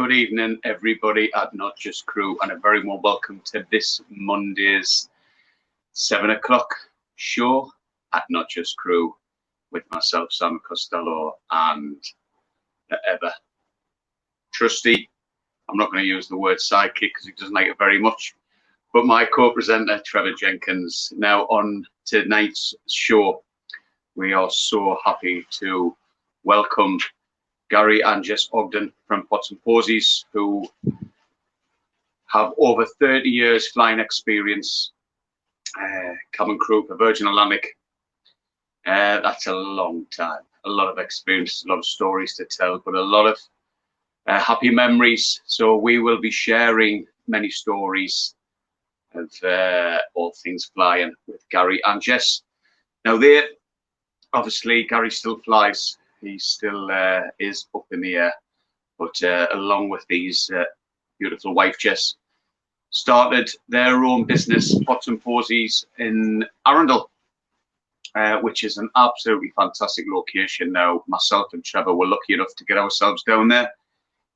Good evening, everybody at Not Just Crew, and a very warm welcome to this Monday's 7 o'clock show at Not Just Crew with myself, Sam Costello, and the ever trusty, I'm not going to use the word sidekick because he doesn't like it very much, but my co-presenter, Trevor Jenkins. Now, on tonight's show, we are so happy to welcome Gary and Jess Ogden from Pots Posies, who have over 30 years flying experience, cabin crew for Virgin Atlantic. That's a long time, a lot of experience, a lot of stories to tell, but a lot of happy memories. So we will be sharing many stories of all things flying with Gary and Jess. Now, obviously, Gary still flies. He still is up in the air, but along with these beautiful wife, Jess, started their own business, Pots Posies, in Arundel, which is an absolutely fantastic location. Now, myself and Trevor were lucky enough to get ourselves down there,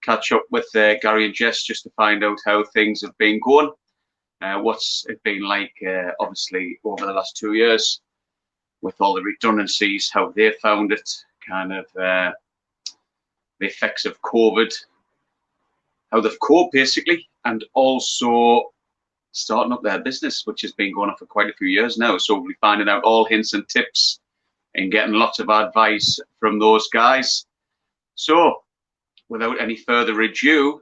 catch up with Gary and Jess just to find out how things have been going, what's it been like, obviously, over the last 2 years with all the redundancies, how they found it, kind of the effects of COVID, how they've coped basically, and also starting up their business, which has been going on for quite a few years now. So we'll be finding out all hints and tips and getting lots of advice from those guys. So without any further ado,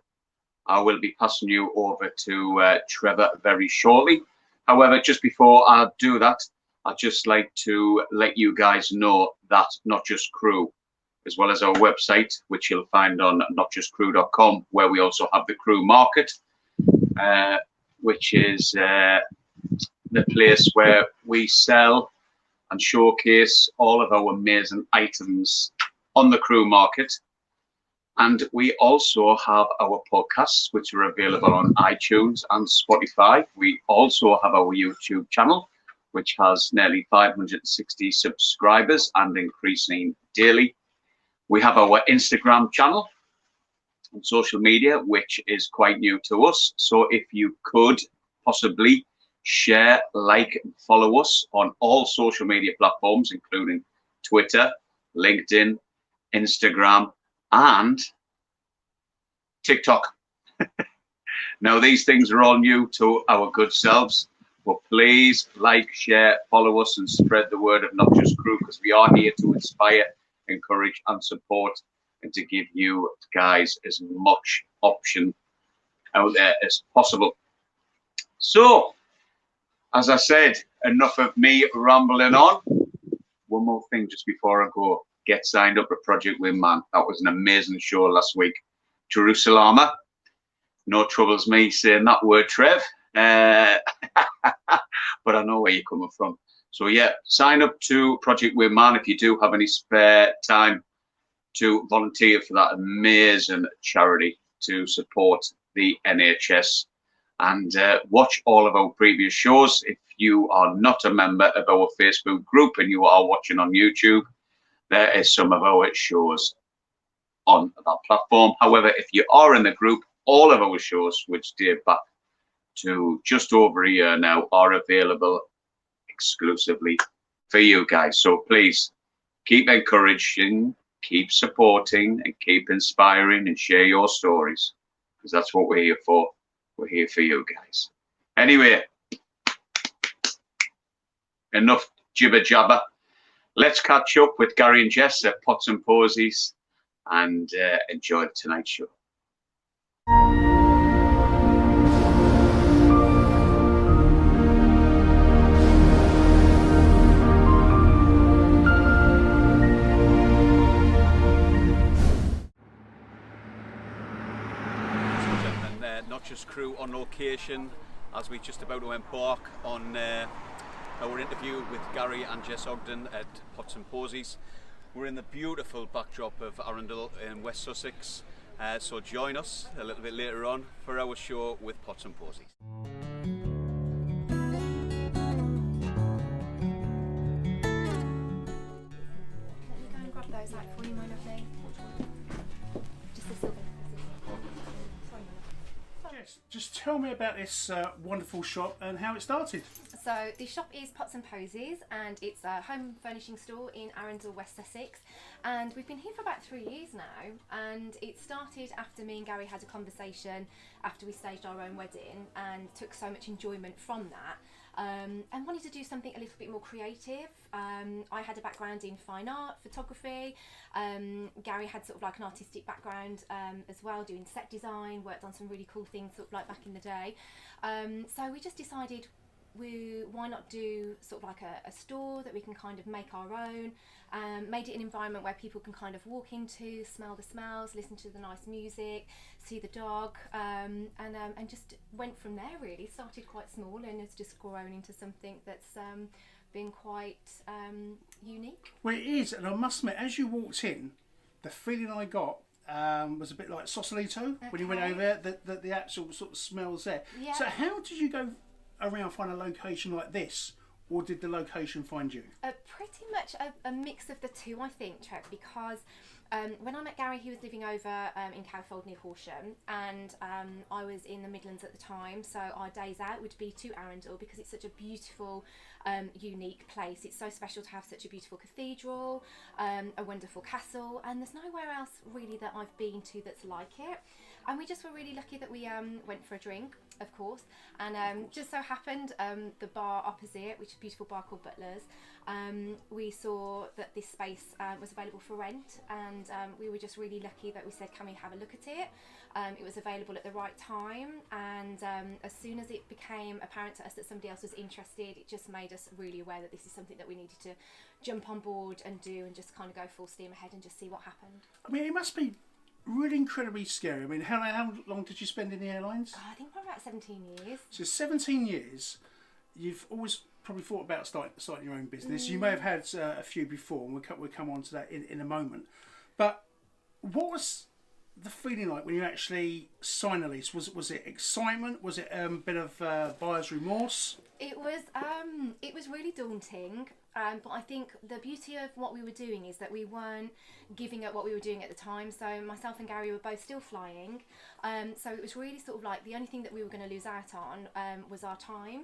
I will be passing you over to Trevor very shortly. However, just before I do that, I'd just like to let you guys know that Not Just Crew, as well as our website, which you'll find on notjustcrew.com, where we also have the Crew Market, which is the place where we sell and showcase all of our amazing items on the Crew Market. And we also have our podcasts, which are available on iTunes and Spotify. We also have our YouTube channel, which has nearly 560 subscribers and increasing daily. We have our Instagram channel on social media, which is quite new to us. So if you could possibly share, like, and follow us on all social media platforms, including Twitter, LinkedIn, Instagram, and TikTok. Now, these things are all new to our good selves. But please like, share, follow us, and spread the word of Not Just Crew, because we are here to inspire, encourage, and support, and to give you guys as much option out there as possible. So, as I said, enough of me rambling on. One more thing just before I go. Get signed up for Project Wingman. That was an amazing show last week. Jerusalem. No troubles me saying that word, Trev. But I know where you're coming from. So yeah, sign up to Project Wingman if you do have any spare time to volunteer for that amazing charity to support the NHS, and watch all of our previous shows. If you are not a member of our Facebook group and you are watching on YouTube, there is some of our shows on that platform. However, if you are in the group, all of our shows, which date back to just over a year now, are available exclusively for you guys. So please keep encouraging, keep supporting, and keep inspiring, and share your stories, because that's what we're here for. We're here for you guys. Anyway, enough jibber jabber. Let's catch up with Gary and Jess at Pots Posies and enjoy tonight's show. Not Just Crew on location as we just about to embark on our interview with Gary and Jess Ogden at Pots Posies. We're in the beautiful backdrop of Arundel in West Sussex, so join us a little bit later on for our show with Pots Posies. Let me go and grab those out for you, my lovely. Just the silver. tell me about this wonderful shop and how it started. So the shop is Pots Posies, and it's a home furnishing store in Arundel, West Sussex, and we've been here for about 3 years now. And it started after me and Gary had a conversation after we staged our own wedding and took so much enjoyment from that, and wanted to do something a little bit more creative. I had a background in fine art, photography. Gary had sort of like an artistic background as well, doing set design, worked on some really cool things sort of like back in the day. So we just decided, why not do sort of like a store that we can kind of make our own, made it an environment where people can kind of walk into, smell the smells, listen to the nice music, see the dog, and just went from there really. Started quite small and has just grown into something that's been quite unique. Well, it is, and I must admit, as you walked in, the feeling I got was a bit like Sausalito when you went over there, the actual sort of smells there. Yeah. So how did you go around find a location like this, or did the location find you? Pretty much a mix of the two, I think, Trev, because when I met Gary, he was living over in Cowfold near Horsham, and I was in the Midlands at the time, so our days out would be to Arundel because it's such a beautiful, unique place. It's so special to have such a beautiful cathedral, a wonderful castle, and there's nowhere else really that I've been to that's like it. And we just were really lucky that we went for a drink, of course, and just so happened the bar opposite, which is a beautiful bar called Butler's, we saw that this space was available for rent, and we were just really lucky that we said, can we have a look at it? It was available at the right time, and as soon as it became apparent to us that somebody else was interested, it just made us really aware that this is something that we needed to jump on board and do, and just kind of go full steam ahead and just see what happened. I mean, it must be really incredibly scary. I mean, how long did you spend in the airlines? I think probably about 17 years. So 17 years, you've always probably thought about starting your own business. You may have had a few before, and we'll come on to that in a moment. But what was the feeling like when you actually signed a lease? Was it excitement? Was it a bit of buyer's remorse? It was really daunting, but I think the beauty of what we were doing is that we weren't giving up what we were doing at the time. So myself and Gary were both still flying, so it was really sort of like the only thing that we were going to lose out on was our time,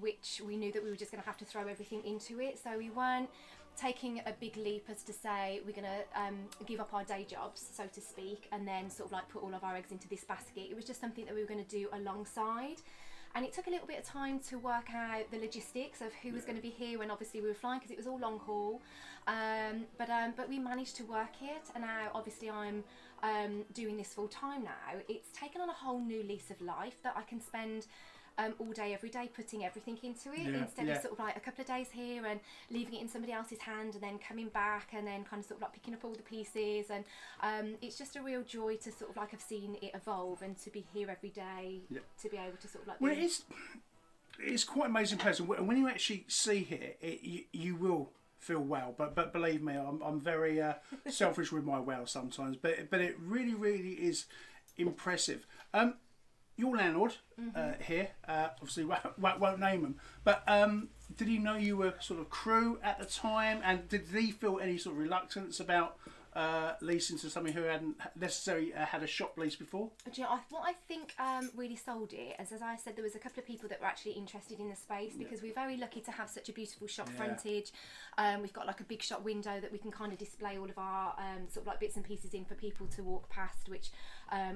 which we knew that we were just going to have to throw everything into it. So we weren't taking a big leap as to say we're going to give up our day jobs, so to speak, and then sort of like put all of our eggs into this basket. It was just something that we were going to do alongside. And it took a little bit of time to work out the logistics of who was going to be here when obviously we were flying, because it was all long haul. But we managed to work it, and now obviously I'm doing this full time now. It's taken on a whole new lease of life that I can spend all day, every day, putting everything into it, instead of sort of like a couple of days here and leaving it in somebody else's hand and then coming back and then kind of sort of like picking up all the pieces. And it's just a real joy to sort of like have seen it evolve and to be here every day, to be able to sort of like... Well, it's quite amazing place, and when you actually see here, you will feel wow. But believe me, I'm very selfish with my wow sometimes. But it really is impressive. Your landlord here, obviously won't name him, but did he know you were sort of crew at the time, and did he feel any sort of reluctance about leasing to somebody who hadn't necessarily had a shop lease before? Do you know, what I think really sold it, as I said, there was a couple of people that were actually interested in the space, because we're very lucky to have such a beautiful shop frontage. We've got like a big shop window that we can kind of display all of our sort of like bits and pieces in for people to walk past, which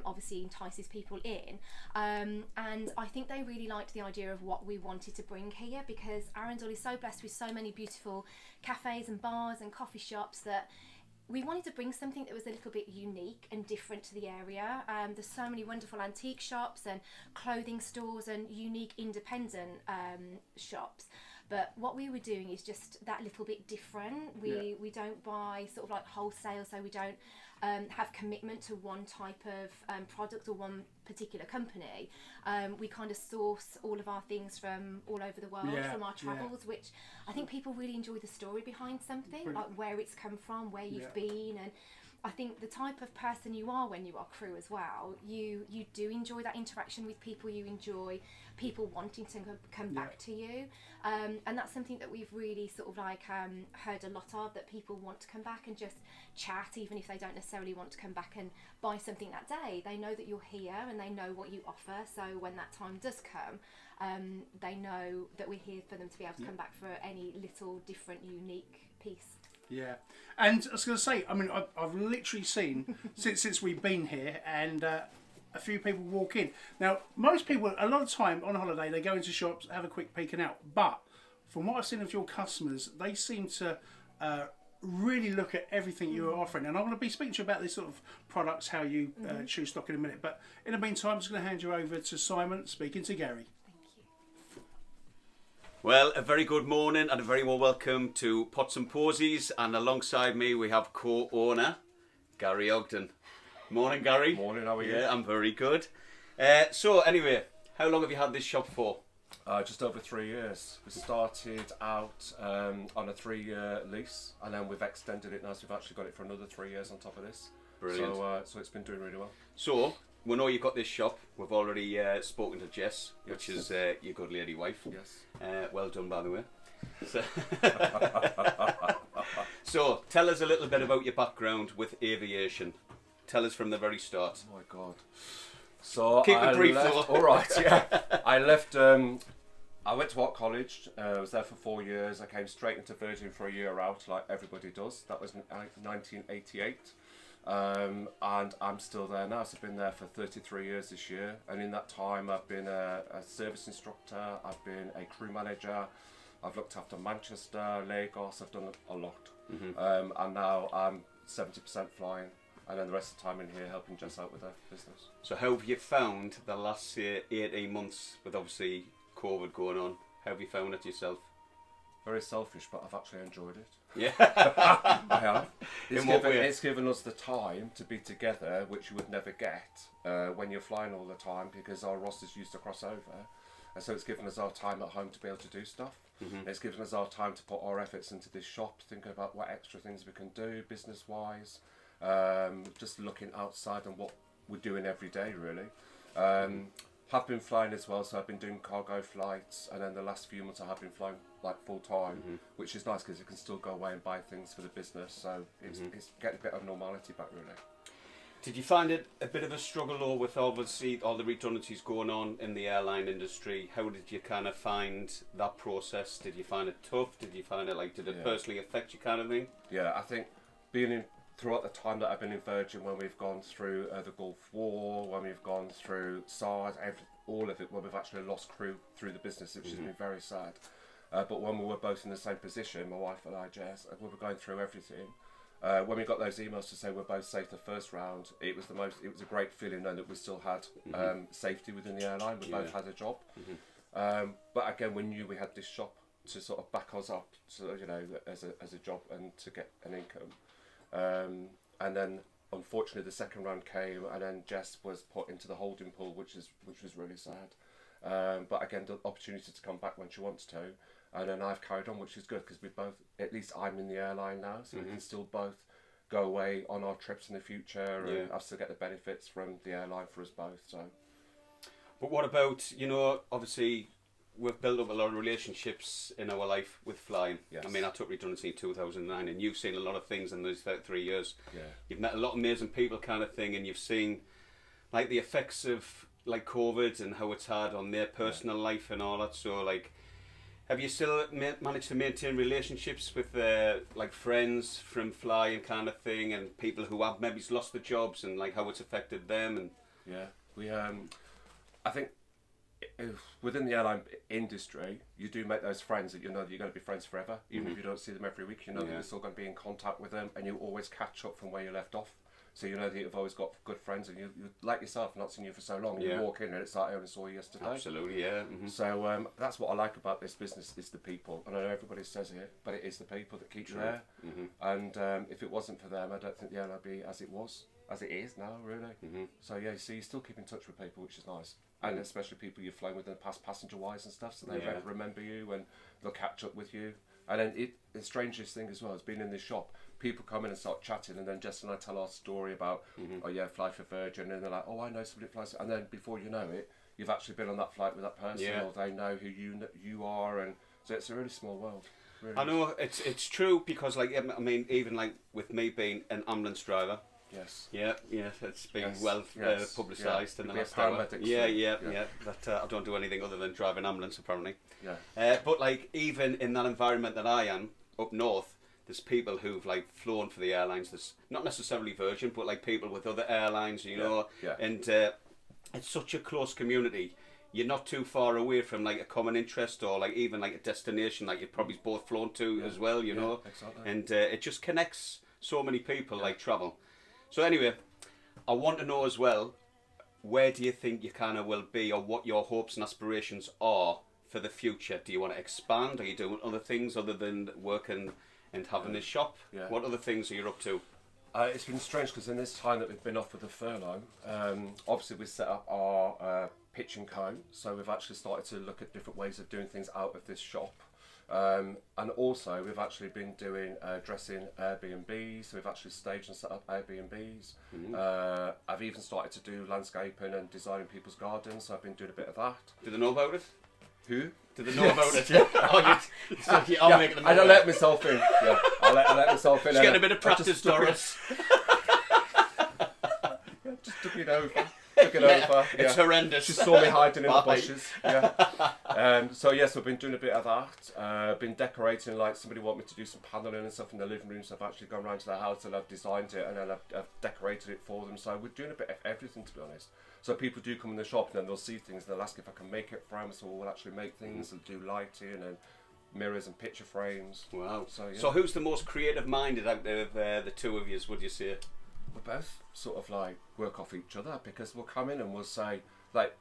obviously entices people in. And I think they really liked the idea of what we wanted to bring here, because Arundel is so blessed with so many beautiful cafes and bars and coffee shops that we wanted to bring something that was a little bit unique and different to the area. There's so many wonderful antique shops and clothing stores and unique independent shops. But what we were doing is just that little bit different. We don't buy sort of like wholesale, so we don't have commitment to one type of product or one particular company. We kind of source all of our things from all over the world, from our travels, which I think people really enjoy the story behind something, like where it's come from, where you've been, and I think the type of person you are when you are crew as well, you do enjoy that interaction with people. You enjoy people wanting to come back to you, and that's something that we've really sort of like heard a lot of, that people want to come back and just chat, even if they don't necessarily want to come back and buy something that day. They know that you're here and they know what you offer, so when that time does come, they know that we're here for them to be able to come back for any little different unique piece. Yeah, and I was going to say, I mean, I've literally seen since we've been here, and a few people walk in. Now, most people, a lot of time on holiday, they go into shops, have a quick peek and out. But from what I've seen of your customers, they seem to really look at everything you're offering. And I'm going to be speaking to you about this sort of products, how you choose stock in a minute. But in the meantime, I'm just going to hand you over to Simon, speaking to Gary. Well, a very good morning and a very warm welcome to Pots Posies, and alongside me we have co-owner Gary Ogden. Morning, Gary. Morning, how are you? Yeah, I'm very good. So anyway, how long have you had this shop for? Just over 3 years. We started out on a 3-year lease, and then we've extended it now, so we've actually got it for another 3 years on top of this. Brilliant. So it's been doing really well. So, we know you've got this shop. We've already spoken to Jess, which is your good lady wife. Yes. Well done, by the way. So, so, tell us a little bit about your background with aviation. Tell us from the very start. Oh my God. So Keep it brief, though. All right, yeah. I left. I went to art college. I was there for 4 years. I came straight into Virgin for a year out, like everybody does. That was 1988. And I'm still there now, so I've been there for 33 years this year, and in that time I've been a service instructor, I've been a crew manager, I've looked after Manchester, Lagos, I've done a lot, and now I'm 70% flying, and then the rest of the time in here helping Jess out with her business. So how have you found the last, say, 18 months with obviously COVID going on? How have you found it yourself? Very selfish, but I've actually enjoyed it. Yeah. I have. It's given us the time to be together, which you would never get when you're flying all the time, because our rosters used to cross over. And so it's given us our time at home to be able to do stuff. It's given us our time to put our efforts into this shop, thinking about what extra things we can do business-wise, just looking outside and what we're doing every day, really. Have been flying as well, so I've been doing cargo flights, and then the last few months I have been flying like full time, which is nice because you can still go away and buy things for the business, so it's getting a bit of normality back, really. Did you find it a bit of a struggle, or with obviously all the redundancies going on in the airline industry? How did you kind of find that process? Did you find it tough? Did you find it did it personally affect you, kind of thing? Yeah, I think throughout the time that I've been in Virgin, when we've gone through the Gulf War, when we've gone through SARS, all of it, when we've actually lost crew through the business, which has been very sad. But when we were both in the same position, my wife and I, Jess, we were going through everything. When we got those emails to say we're both safe the first round, it was a great feeling knowing that we still had safety within the airline. We both had a job. But again, we knew we had this shop to sort of back us up, so, as a job and to get an income. And then unfortunately the second round came, and then Jess was put into the holding pool, which was really sad. But again, the opportunity to come back when she wants to, and then I've carried on, which is good because we both, at least I'm in the airline now, so we can still both go away on our trips in the future, and I still get the benefits from the airline for us both. So, but what about, obviously we've built up a lot of relationships in our life with flying. Yes. I mean, I took redundancy in 2009, and you've seen a lot of things in those 3 years. Yeah. You've met a lot of amazing people, kind of thing, and you've seen the effects of COVID and how it's had on their personal life and all that. So have you still managed to maintain relationships with friends from flying, kind of thing, and people who have maybe lost their jobs, and how it's affected them? And we I think within the airline industry, you do make those friends that that you're going to be friends forever, even if you don't see them every week. That you're still going to be in contact with them, and you always catch up from where you left off. So that you've always got good friends, and you like yourself, not seen you for so long. You walk in and it's like I only saw you yesterday. Absolutely, yeah. So that's what I like about this business, is the people. And I know everybody says it, but it is the people that keep you there. And if it wasn't for them, I don't think the airline would be as it is now, really. So you still keep in touch with people, which is nice. And especially people you've flown with in the past, passenger-wise and stuff, so they remember you and they'll catch up with you. And then the strangest thing as well has been in this shop. People come in and start chatting, and then Jess and I tell our story about, oh yeah, fly for Virgin, and they're like, oh, I know somebody flies, and then before you know it, you've actually been on that flight with that person, or they know who you are, and so it's a really small world. Really. I know it's true, because like, I mean, even like with me being an ambulance driver. Yes. Yeah, it's been publicised in the last hour. That I don't do anything other than drive an ambulance, apparently. Yeah. But like, even in that environment that I am up north, there's people who've like flown for the airlines. There's not necessarily Virgin, but like people with other airlines, you know. Yeah. And it's such a close community. You're not too far away from like a common interest, or like even like a destination like you've probably both flown to as well, you know. Exactly. And it just connects so many people like travel. So anyway, I want to know as well, where do you think you kind of will be, or what your hopes and aspirations are for the future? Do you want to expand? Are you doing other things other than working and having this shop? Yeah. What other things are you up to? It's been strange, because in this time that we've been off with the furlough, obviously we set up our pitch and co, so we've actually started to look at different ways of doing things out of this shop. And also we've actually been doing dressing Airbnbs, so we've actually staged and set up Airbnbs. I've even started to do landscaping and designing people's gardens, so I've been doing a bit of that. Do they know about it? Who? Do they know about it? I'll make them I don't let myself in. Yeah, I let myself in. Just getting a bit of practice, Doris. Just took it over. It's horrendous. She saw me hiding in the bushes. Yeah. So yes, I've been doing a bit of that. Been decorating, like somebody want me to do some paneling and stuff in the living room, so I've actually gone round to their house and I've designed it, and then I've decorated it for them. So we're doing a bit of everything, to be honest. So people do come in the shop and then they'll see things and they'll ask if I can make it for them. So we'll actually make things and do lighting and mirrors and picture frames. Wow. So, yeah. So who's the most creative minded out of the two of you, would you say? We both sort of like work off each other, because we'll come in and we'll say, like,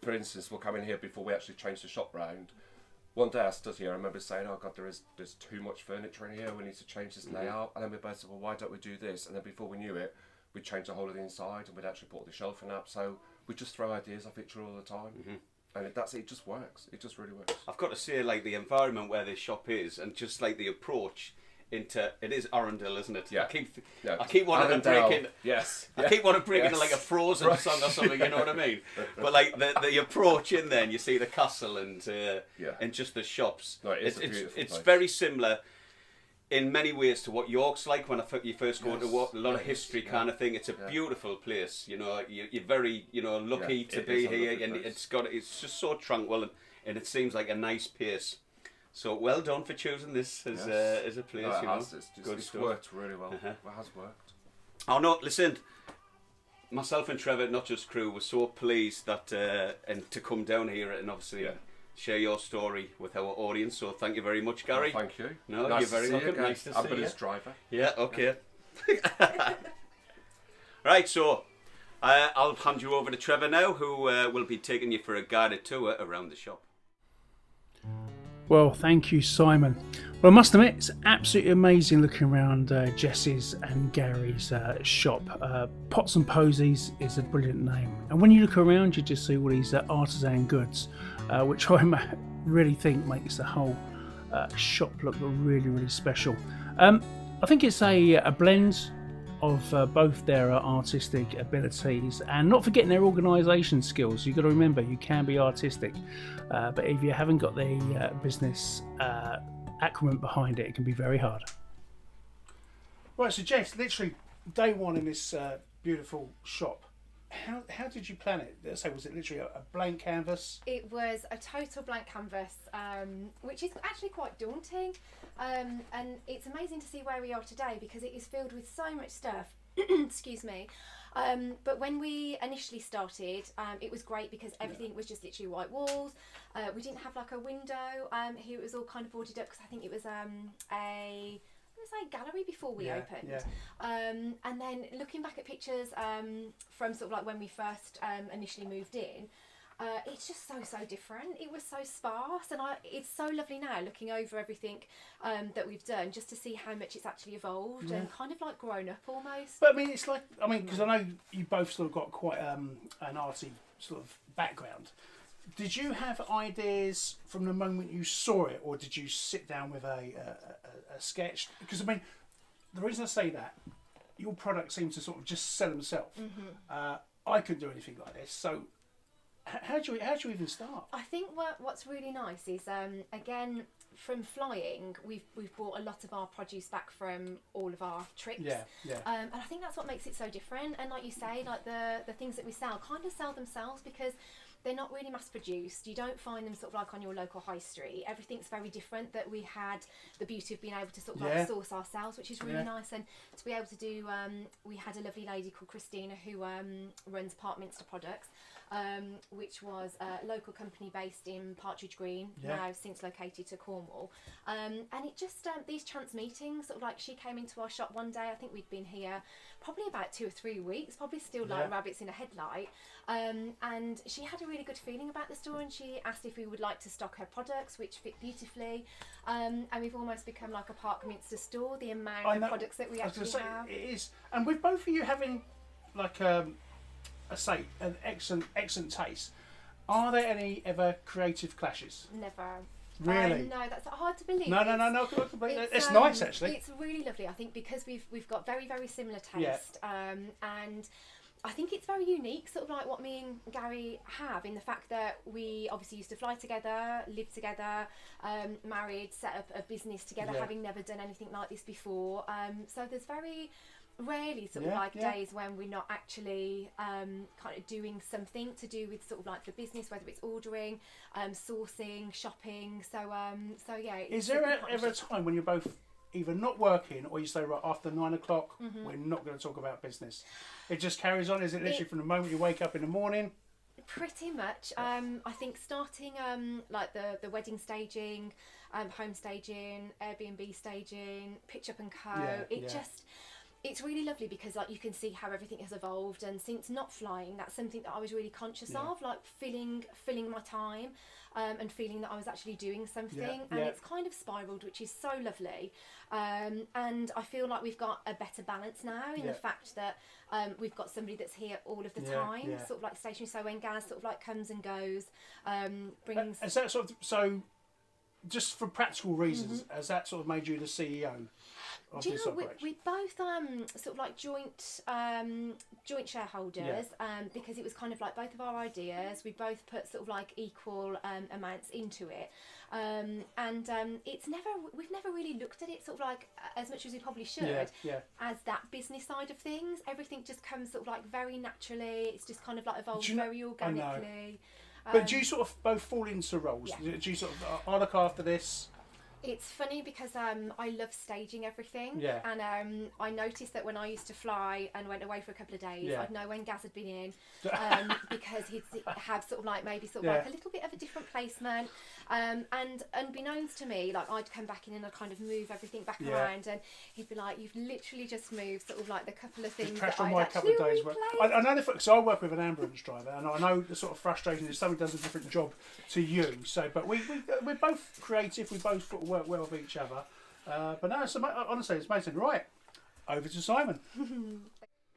for instance, we'll come in here before we actually change the shop round. One day I stood here, I remember saying, oh God, there's too much furniture in here, we need to change this layout. And then we both said, well, why don't we do this? And then before we knew it, we'd change the whole of the inside, and we'd actually put the shelving up. So we just throw ideas off each other all the time. And it just works. It just really works. I've got to say, like, the environment where this shop is, and just like the approach into, it is Arundel, isn't it? Yeah. I keep wanting to break in. Yes. I keep wanting to break into like a Frozen song or something. You know what I mean? But like the approach in there, and you see the castle and just the shops. No, it's very similar in many ways to what York's like when you first go into York. A lot of history kind of thing. It's a beautiful place. You know, you're very lucky to be here, and it's just so tranquil, and it seems like a nice pace. So well done for choosing this as a place. No, it's worked really well. It has worked. Oh no, listen. Myself and Trevor, Not Just Crew, were so pleased that and to come down here and obviously share your story with our audience. So thank you very much, Gary. Well, thank you. No, nice you're very welcome. Nice to see you. Ambulance driver. Yeah. Okay. Right. So I'll hand you over to Trevor now, who will be taking you for a guided tour around the shop. Well, thank you, Simon. Well, I must admit, it's absolutely amazing looking around Jessie's and Gary's shop. Pots Posies is a brilliant name. And when you look around, you just see all these artisan goods, which I really think makes the whole shop look really, really special. I think it's a blend of both their artistic abilities and not forgetting their organisation skills. You've got to remember, you can be artistic, but if you haven't got the business acumen behind it, it can be very hard. Right, so Jess, literally day one in this beautiful shop, how did you plan it? So was it literally a blank canvas? It was a total blank canvas, which is actually quite daunting. And it's amazing to see where we are today, because it is filled with so much stuff. Excuse me. But when we initially started, it was great because everything was just literally white walls. We didn't have like a window. Here it was all kind of boarded up because I think it was a gallery before we opened. And then looking back at pictures from sort of like when we first initially moved in, it's just so different. It was so sparse, and it's so lovely now looking over everything that we've done, just to see how much it's actually evolved and kind of like grown up almost. But I mean, it's like, because I know you both sort of got quite an arty sort of background. Did you have ideas from the moment you saw it, or did you sit down with a sketch? Because I mean, the reason I say that, your product seems to sort of just sell themselves. I couldn't do anything like this, so how do you even start? I think what's really nice is again, from flying, we've brought a lot of our produce back from all of our trips. And I think that's what makes it so different. And like you say, like the things that we sell kind of sell themselves because they're not really mass produced. You don't find them sort of like on your local high street. Everything's very different. That we had the beauty of being able to sort of like source ourselves, which is really nice. And to be able to do, we had a lovely lady called Christina who runs Parkminster Products. Which was a local company based in Partridge Green, now since located to Cornwall. And it just, these chance meetings, sort of like she came into our shop one day, I think we'd been here probably about 2 or 3 weeks, probably still like rabbits in a headlight. And she had a really good feeling about the store and she asked if we would like to stock her products, which fit beautifully. And we've almost become like a Parkminster store, the amount of products that we actually have. It is. And with both of you having like I say, an excellent taste. Are there any ever creative clashes? Never. Really? No, that's hard to believe. No. It's nice actually. It's really lovely. I think because we've got very very similar taste, and I think it's very unique, sort of like what me and Gary have in the fact that we obviously used to fly together, live together, married, set up a business together, having never done anything like this before. So there's very rarely sort of like days when we're not actually kind of doing something to do with sort of like the business, whether it's ordering, sourcing, shopping. So yeah. Is there ever a time when you're both either not working or you say, right, after 9 o'clock we're not going to talk about business? It just carries on. Is it literally from the moment you wake up in the morning? Pretty much. I think starting like the wedding staging, home staging, Airbnb staging, Pitch Up and Co. It's really lovely because like you can see how everything has evolved, and since not flying, that's something that I was really conscious of, like filling my time and feeling that I was actually doing something, and it's kind of spiraled, which is so lovely. And I feel like we've got a better balance now in the fact that we've got somebody that's here all of the time, sort of like stationary. So when Gaz sort of like comes and goes, brings. Is that sort of so? Just for practical reasons, has that sort of made you the CEO of Do you this know, operation? we both sort of like joint shareholders, because it was kind of like both of our ideas. We both put sort of like equal amounts into it, and we've never really looked at it sort of like as much as we probably should as that business side of things. Everything just comes sort of like very naturally. It's just kind of like evolved very organically. But do you sort of both fall into roles? Do you sort of, I look after this? It's funny because I love staging everything, and I noticed that when I used to fly and went away for a couple of days, I'd know when Gaz had been in, because he'd have sort of like maybe sort of like a little bit of a different placement, and unbeknownst to me, like I'd come back in and I'd kind of move everything back around, and he'd be like, "You've literally just moved sort of like the couple of things that I'd actually replaced." I know because I work with an ambulance driver, and I know the sort of frustration is somebody does a different job to you. So, but we're both creative. We both sort of work well with each other. But no, honestly, it's amazing. Right, over to Simon.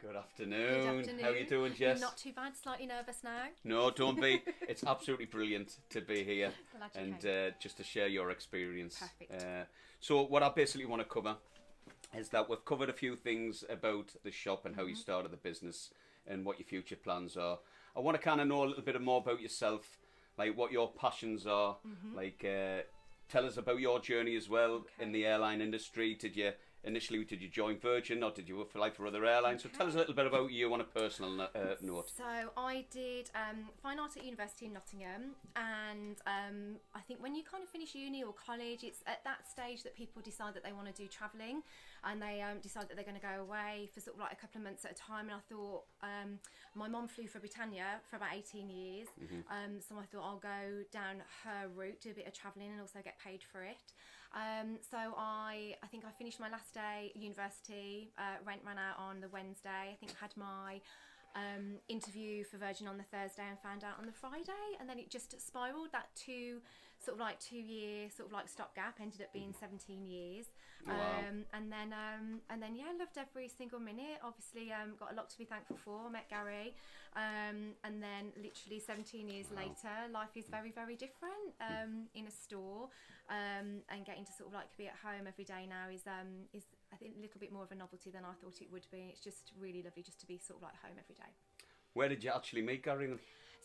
Good afternoon. How are you doing, Jess? Not too bad. Slightly nervous now. No, don't be. It's absolutely brilliant to be here and just to share your experience. Perfect. So what I basically want to cover is that we've covered a few things about the shop and how you started the business and what your future plans are. I want to kind of know a little bit more about yourself, like what your passions are, like tell us about your journey as well in the airline industry. Did you join Virgin or did you fly for other airlines? So tell us a little bit about you on a personal note. So I did fine art at university in Nottingham, and I think when you kind of finish uni or college, it's at that stage that people decide that they want to do travelling, and they decide that they're going to go away for sort of like a couple of months at a time. And I thought, my mom flew for Britannia for about 18 years, so I thought I'll go down her route, do a bit of travelling and also get paid for it. So I think I finished my last day at university, rent ran out on the Wednesday. I think I had my interview for Virgin on the Thursday and found out on the Friday, and then it just spiraled. That 2 sort of like 2 year sort of like stopgap, ended up being 17 years. Wow. And then yeah, loved every single minute. Obviously, got a lot to be thankful for. Met Gary, and then literally 17 years later, life is very, very different in a store, and getting to sort of like be at home every day now is I think a little bit more of a novelty than I thought it would be. It's just really lovely just to be sort of like home every day. Where did you actually meet Gary then?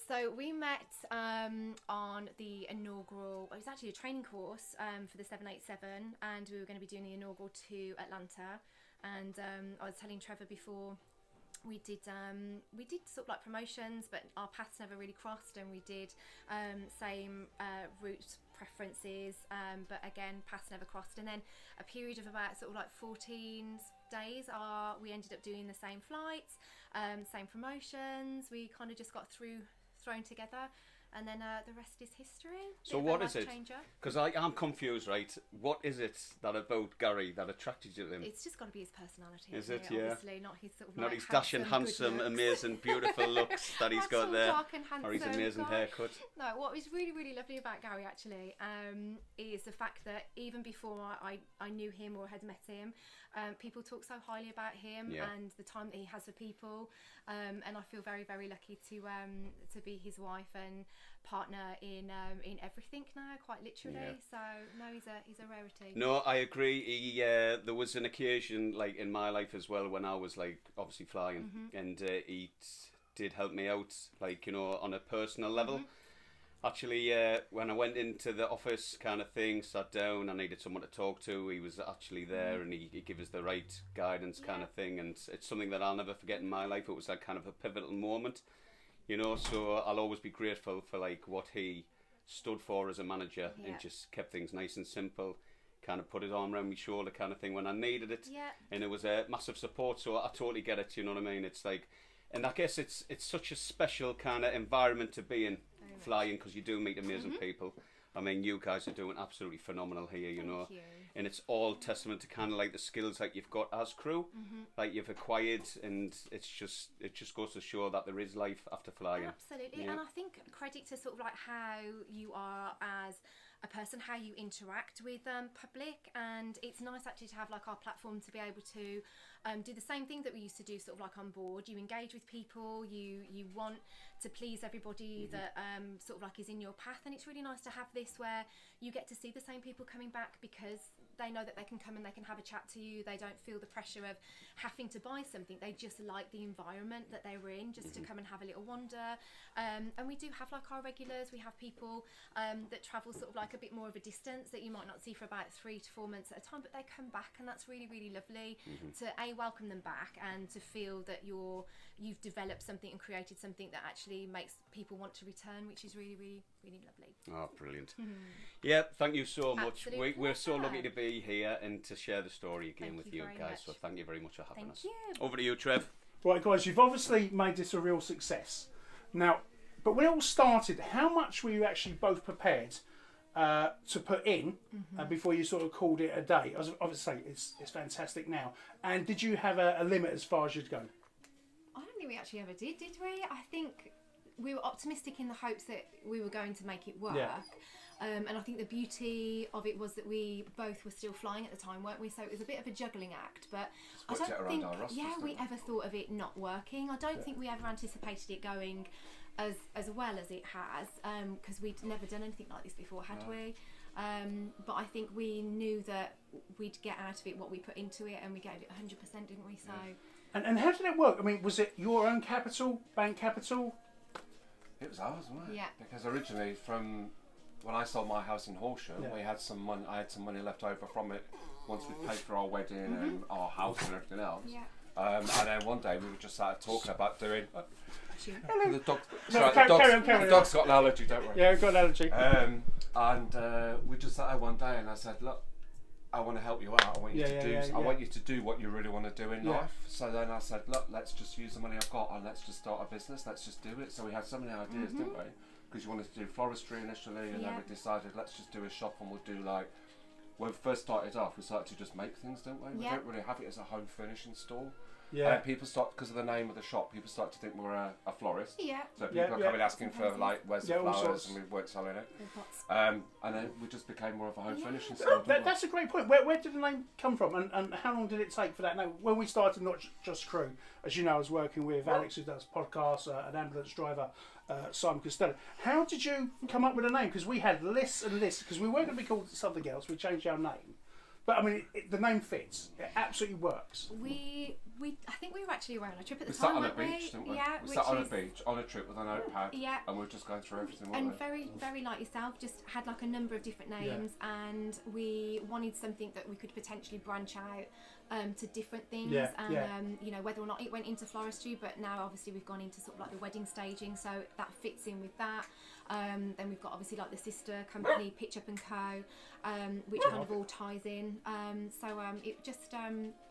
So we met on the inaugural, it was actually a training course for the 787, and we were going to be doing the inaugural to Atlanta. And I was telling Trevor before, we did sort of like promotions, but our paths never really crossed, and we did same route preferences, but again paths never crossed. And then a period of about sort of like 14 days, we ended up doing the same flights, same promotions. We kind of just got thrown together, and then the rest is history. So what is it? Because I'm confused, right? What is it that about Gary that attracted you to him? It's just got to be his personality. Is it? Yeah. Obviously, not his sort of not like his dashing, handsome, amazing, beautiful looks that he's got there, dark and handsome, or his amazing haircut. No, what was really, really lovely about Gary actually is the fact that even before I knew him or had met him, people talk so highly about him and the time that he has for people, and I feel very, very lucky to be his wife and partner in everything now, quite literally. So no, he's a rarity. No, I agree. There was an occasion like in my life as well when I was like obviously flying, and he did help me out, like, you know, on a personal level. Actually, when I went into the office kind of thing, sat down, I needed someone to talk to. He was actually there, and he gave us the right guidance kind of thing. And it's something that I'll never forget in my life. It was like kind of a pivotal moment, you know. So I'll always be grateful for like what he stood for as a manager, and just kept things nice and simple. Kind of put his arm around my shoulder kind of thing when I needed it. And it was a massive support. So I totally get it, you know what I mean? It's like, and I guess it's such a special kind of environment to be in, flying, because you do meet amazing people. I mean, you guys are doing absolutely phenomenal here, you know. And it's all testament to kind of like the skills that you've got as crew, like you've acquired, and it just goes to show that there is life after flying. Absolutely, and I think credit to sort of like how you are as a person, how you interact with public, and it's nice actually to have like our platform to be able to do the same thing that we used to do sort of like on board. You engage with people, you want to please everybody that sort of like is in your path, and it's really nice to have this where you get to see the same people coming back because they know that they can come and they can have a chat to you. They don't feel the pressure of having to buy something. They just like the environment that they were in, just to come and have a little wander. And we do have like our regulars. We have people that travel sort of like a bit more of a distance that you might not see for about 3 to 4 months at a time, but they come back, and that's really, really lovely to welcome them back, and to feel that you've developed something and created something that actually makes people want to return, which is really, really, really lovely. Oh, brilliant. Yeah, thank you so much. Absolute We're so pleasure. lucky to be here and to share the story again with you very guys. much. So thank you very much for having Thank us. you. Over to you, Trev. Right, guys, you've obviously made this a real success. Now, but when it all started, how much were you actually both prepared to put in before you sort of called it a day? Obviously, it's fantastic now. And did you have a limit as far as you'd go? I don't think we actually ever did we? I think we were optimistic in the hopes that we were going to make it work. Yeah. And I think the beauty of it was that we both were still flying at the time, weren't we? So it was a bit of a juggling act, but I don't think we ever thought of it not working. I don't think we ever anticipated it going as well as it has, because we'd never done anything like this before, had we? But I think we knew that we'd get out of it what we put into it, and we gave it 100%, didn't we? So. And how did it work? I mean, was it your own capital, bank capital? It was ours, wasn't it? Yeah. Because originally, from when I sold my house in Horsham, we had some money. I had some money left over from it once we paid for our wedding and our house and everything else. Yeah. And then one day we were just started talking about doing. Hello. The dog. No, Sorry, carry on. the dog's got an allergy. Don't worry. Yeah, I've got an allergy. And we just sat there one day, and I said, "Look, I want to help you out. I want you to do. I want you to do what you really want to do in life." So then I said, "Look, let's just use the money I've got, and let's just start a business. Let's just do it." So we had so many ideas, didn't we? Because you wanted to do floristry initially, and then we decided let's just do a shop, and we'll do like. When we first started off, we started to just make things, didn't we? We don't really have it as a home furnishing store. Yeah. And people start, because of the name of the shop, people start to think we're a florist. Yeah. So people are coming asking for like, where's the all flowers, sorts. and we weren't selling it. The pots. And then we just became more of a home furnishing store. That's a great point. Where did the name come from, and how long did it take for that name? When we started Not Just Crew, as you know, I was working with Alex, who does podcasts, an ambulance driver, Simon Costello. How did you come up with a name? Because we had lists and lists, because we weren't going to be called something else. We changed our name. But I mean, the name fits. It absolutely works. I think we were actually away on a trip at the We sat time, on a weren't beach, we? didn't we? Yeah, We which sat on a is- beach, on a trip with a notepad, Yeah. and we were just going through everything, weren't And we? very, very like yourself, just had like a number of different names, and we wanted something that we could potentially branch out to different things, and you know, whether or not it went into floristry, but now obviously we've gone into sort of like the wedding staging, so that fits in with that. Then we've got obviously like the sister company, Pitch Up and Co, which kind of all ties in. It just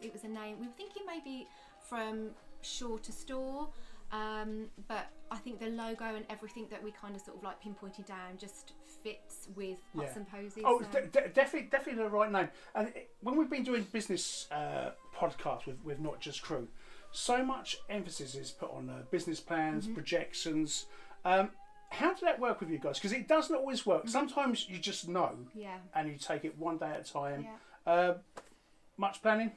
it was a name. We were thinking maybe from shore to store. But I think the logo and everything that we kind of sort of like pinpointed down just fits with Pots and Posies. Oh, so. definitely the right name. And when we've been doing business podcasts with Not Just Crew, so much emphasis is put on business plans, projections. How did that work with you guys? Because it doesn't always work. Sometimes you just know, and you take it one day at a time. Much planning?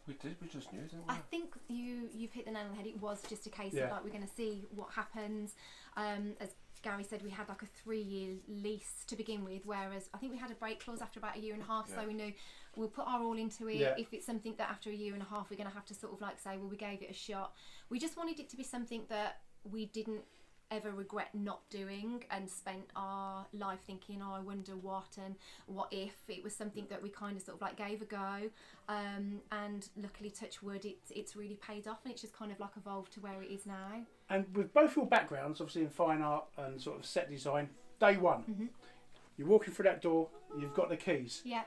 We did, we just knew, didn't we? I think you've hit the nail on the head. It was just a case of like, we're going to see what happens. As Gary said, we had like a 3-year lease to begin with, whereas I think we had a break clause after about a year and a half, so we knew we'll put our all into it. If it's something that after a year and a half we're going to have to sort of like say, well, we gave it a shot. We just wanted it to be something that we didn't ever regret not doing, and spent our life thinking, oh, I wonder what and what if. It was something that we kind of sort of like gave a go, and luckily, touch wood, it's really paid off, and it's just kind of like evolved to where it is now. And with both your backgrounds, obviously in fine art and sort of set design, day one, you're walking through that door, you've got the keys. Yeah.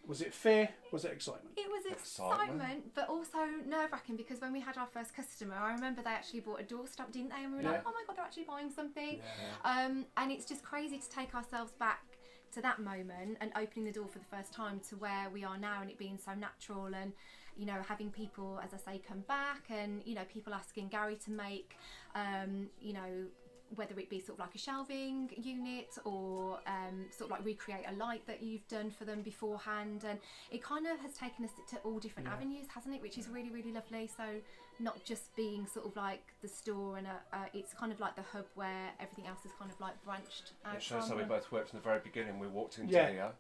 Was it fear? Was it excitement? It was excitement, but also nerve-wracking, because when we had our first customer, I remember they actually bought a doorstop, didn't they? And we were like, oh my God, they're actually buying something. And it's just crazy to take ourselves back to that moment and opening the door for the first time to where we are now, and it being so natural, and you know, having people, as I say, come back, and you know, people asking Gary to make, you know, whether it be sort of like a shelving unit or sort of like recreate a light that you've done for them beforehand, and it kind of has taken us to all different avenues, hasn't it, which is really, really lovely. So not just being sort of like the store, and it's kind of like the hub where everything else is kind of like branched out. It shows how we both worked from the very beginning. We walked into here,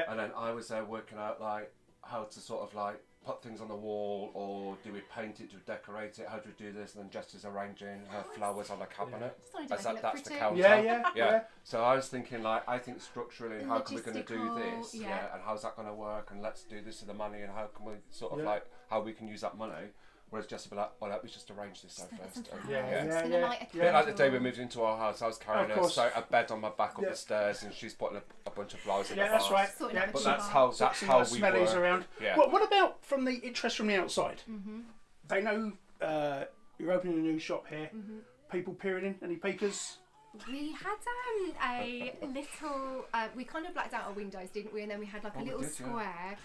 and then I was there working out like how to sort of like put things on the wall, or do we paint it, do we decorate it, how do we do this, and then Jess is arranging her flowers on a cabinet. That's the pretty. counter. So I was thinking like, I think structurally, how can we going to do this, and how's that going to work, and let's do this with the money, and how can we sort of like, how we can use that money. Whereas Jess would be like, well, let me just arrange this out first. A bit like the day we moved into our house, I was carrying a bed on my back up the stairs, and she's putting a bunch of flowers in the that's right. But that's how we smellies were. around. What about from the interest from the outside? They know you're opening a new shop here. People peering in, any peekers? We had a little, we kind of blacked out our windows, didn't we? And then we had like a little square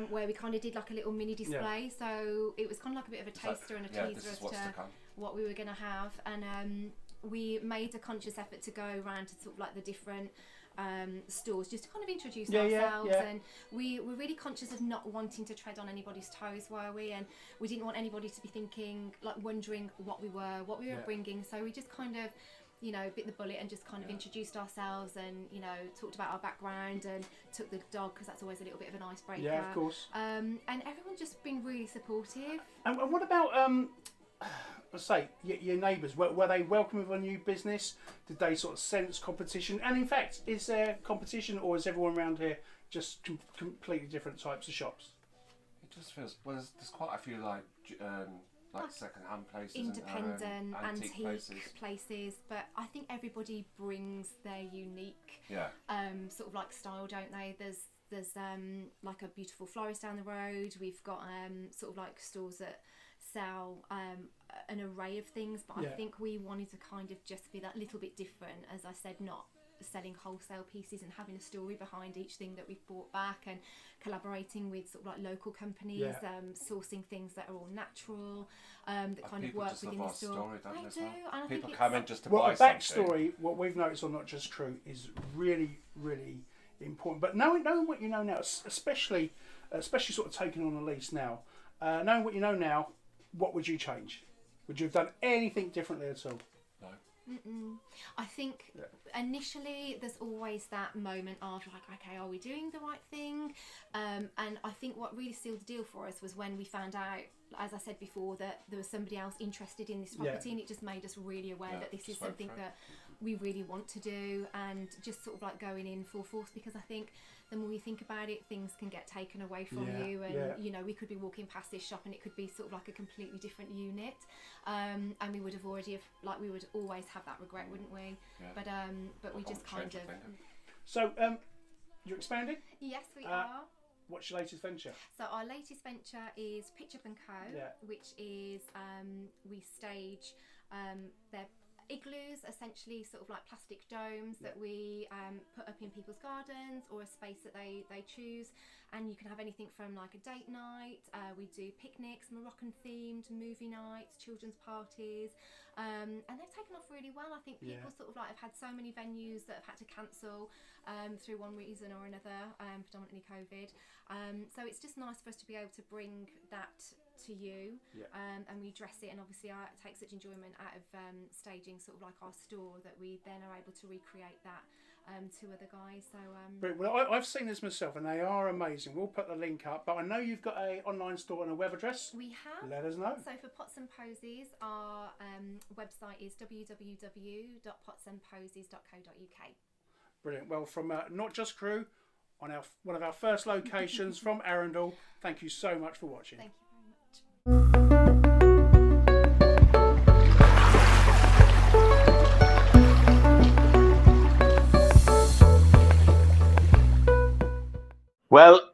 where we kind of did like a little mini display. So it was kind of like a bit of a taster and a teaser as to what we were going to have. And we made a conscious effort to go around to sort of like the different stores, just to kind of introduce ourselves. And we were really conscious of not wanting to tread on anybody's toes, were we? And we didn't want anybody to be thinking, like wondering what we were bringing. So we just kind of, you know, bit the bullet and just kind of introduced ourselves, and you know, talked about our background, and took the dog, because that's always a little bit of an icebreaker. Yeah, of course. And everyone's just been really supportive. And what about let's say your neighbours? Were they welcome of a new business? Did they sort of sense competition? And in fact, is there competition, or is everyone around here just completely different types of shops? It just feels there's quite a few like second-hand places, independent, and antique places, but I think everybody brings their unique sort of like style, don't they? There's like a beautiful florist down the road. We've got sort of like stores that sell an array of things, but I think we wanted to kind of just be that little bit different, as I said, not selling wholesale pieces and having a story behind each thing that we've brought back, and collaborating with sort of like local companies, sourcing things that are all natural, that kind of work within the store. Story, don't They they, do, well? and I People think come it's in just to Well, buy a something. backstory, what we've noticed on Not Just Crew, is really, really important. But knowing what you know now, especially sort of taking on a lease now, knowing what you know now, what would you change? Would you have done anything differently at all? No. I think initially there's always that moment of like, okay, are we doing the right thing? And I think what really sealed the deal for us was when we found out, as I said before, that there was somebody else interested in this property, and it just made us really aware that this is something that we really want to do, and just sort of like going in full force, because I think the more you think about it, things can get taken away from you, and you know, we could be walking past this shop and it could be sort of like a completely different unit, and we would have already we would always have that regret, wouldn't we? But we just kind of. So you're expanding? Yes, we are. What's your latest venture? So our latest venture is Pitch Up & Co, which is we stage their igloos, essentially sort of like plastic domes that we put up in people's gardens or a space that they choose, and you can have anything from like a date night, we do picnics, Moroccan themed, movie nights, children's parties, and they've taken off really well. I think people sort of like have had so many venues that have had to cancel through one reason or another, predominantly COVID, so it's just nice for us to be able to bring that to you, and we dress it, and obviously I take such enjoyment out of staging sort of like our store, that we then are able to recreate that to other guys. So well, I've seen this myself and they are amazing. We'll put the link up, but I know you've got an online store and a web address. We have. Let us know. So for Pots Posies, our website is www.potsandposies.co.uk. Brilliant. Well, from Not Just Crew, on one of our first locations from Arundel, thank you so much for watching. Thank you very much. Well,